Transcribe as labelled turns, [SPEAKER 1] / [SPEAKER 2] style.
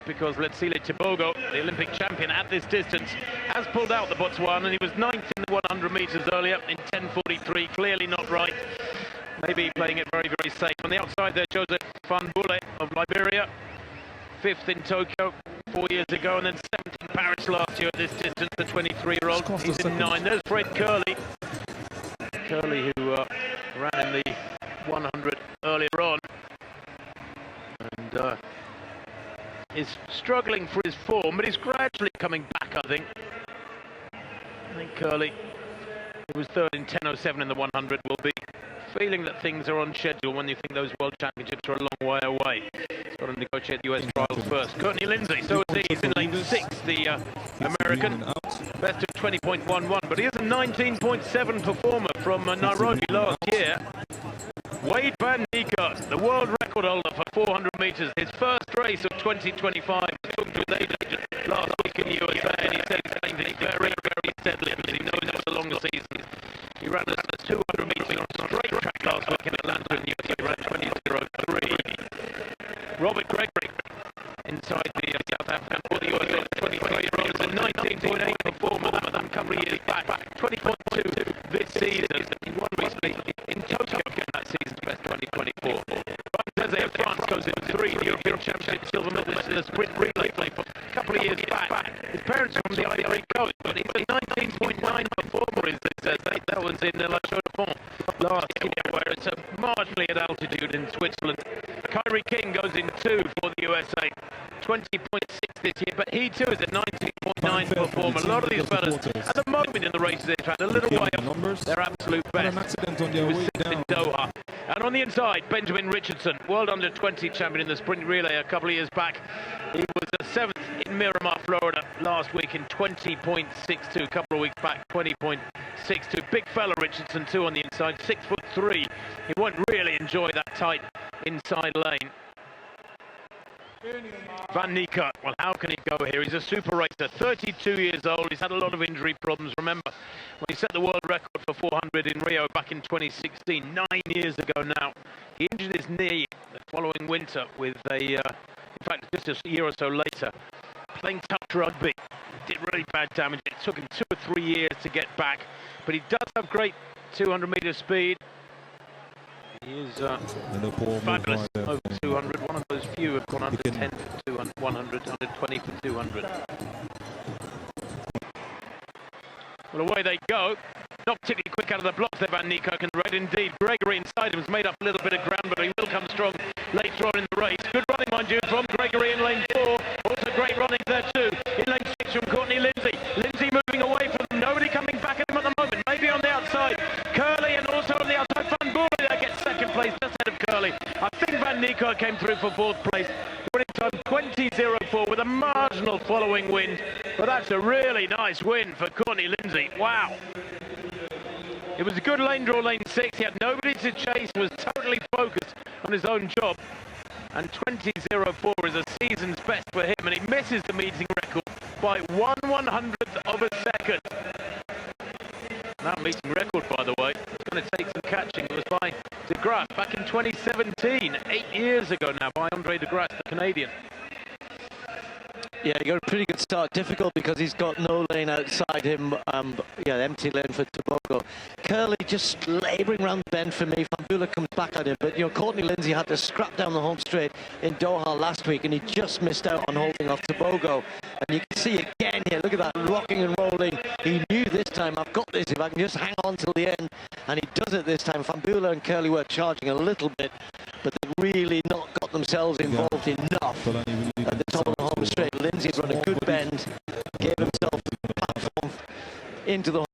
[SPEAKER 1] because Letsile Tebogo, the Olympic champion at this distance, has pulled out the Botswana, and he was ninth in the 100 meters earlier in 10:43. Clearly not right. Maybe playing it very, very safe. On the outside there, Joseph Van Boele of Liberia, fifth in Tokyo 4 years ago, and then seventh in Paris last year at this distance, the 23-year-old. He's in 9. There's Fred Curley. Curley, who ran in the 100 earlier on, and is struggling for his form, but he's gradually coming back, I think. I think Curley, who was third in 10:07 in the 100, will be feeling that things are on schedule when you think those World Championships are a long way away. He's got to negotiate US trials first. Courtney Lindsay, so is he. He's in lane 6, the American. Best of 20.11, but he is a 19.7 performer from Nairobi last year. Wade Van Niekerk, the world record holder for 400 meters, his first race of 2025. He talked to his agent last week in the USA, and he said he's going to be very, very steadily because he knows it's a longer season. He ran a 200 meters on a straight track last week in Atlanta in the USA. He ran 20:03. Robert Gregory, inside the South African for the USA, 23-year-old, is a 19.8 performer a couple of years back, 20.2 this season. He won recently in Tokyo again, that season's best 2024. Jose of France goes in 3, the European Championship silver medalist in the sprint relay play for a couple of years back. His parents are from the Ivory Coast, but he's a 19.9 performer, is it? That was in La Chaux de Fonds last year, where it's marginally at altitude in Switzerland. Kyrie King goes in 2 for the USA, 20.6 this year, but he too is a 19.9 performer. A lot of these fellas, at the moment in the races, they've had a little way off their absolute best. He was 6th in Doha. And on the inside, Benjamin Richardson, world under-20 champion in the sprint relay a couple of years back. He was 7th in Miramar, Florida last week in 20.62. A couple of weeks back, 20.62. Big fella Richardson too on the inside, 6'3". He won't really enjoy that tight inside lane. Van Niekerk, well, how can he go here? He's a super racer, 32 years old. He's had a lot of injury problems. Remember, when he set the world record for 400 in Rio back in 2016, 9 years ago now, he injured his knee the following winter with in fact, just a year or so later, playing touch rugby. Did really bad damage. It took him 2 or 3 years to get back, but he does have great 200-meter speed. He is fabulous over 200, one of those few who've gone under 10 for 200, 100, under 20 for 200. Well, away they go. Not particularly quick out of the blocks there, Van Niekerk and red indeed. Gregory inside him has made up a little bit of ground, but he will come strong later on in the race. Good running, mind you, from Gregory in lane 4. Also great running there too. In lane 6 from Courtney Lindsay. Lindsay moving away from them. Nobody coming back at him at the moment. Maybe on the outside. Curley, and also on the outside, Van Boele that gets second place just ahead of Curley. I think Van Niekerk came through for 4th place. Running time 20:04 with a marginal following wind. But that's a really nice win for Courtney Lindsay. Wow. It was a good lane draw, lane 6. He had nobody to chase, was totally focused on his own job. And 20:04 is a season's best for him, and he misses the meeting record by 1/100th of a second. That meeting record, by the way, is going to take some catching. It was by De Grasse back in 2017, 8 years ago now, by Andre De Grasse, the Canadian.
[SPEAKER 2] Yeah, he got a pretty good start. Difficult because he's got no lane outside him. Empty lane for Tebogo. Curley just labouring around the bend for me. Van Boele comes back at him. But, Courtney Lindsay had to scrap down the home straight in Doha last week, and he just missed out on holding off Tebogo. And you can see again here, look at that, rocking and rolling. He knew this time, I've got this, if I can just hang on till the end. And he does it this time. Van Boele and Curley were charging a little bit, but they've really not got themselves involved enough at the top of the home straight. Lindsay's run a good bend, gave himself the platform into the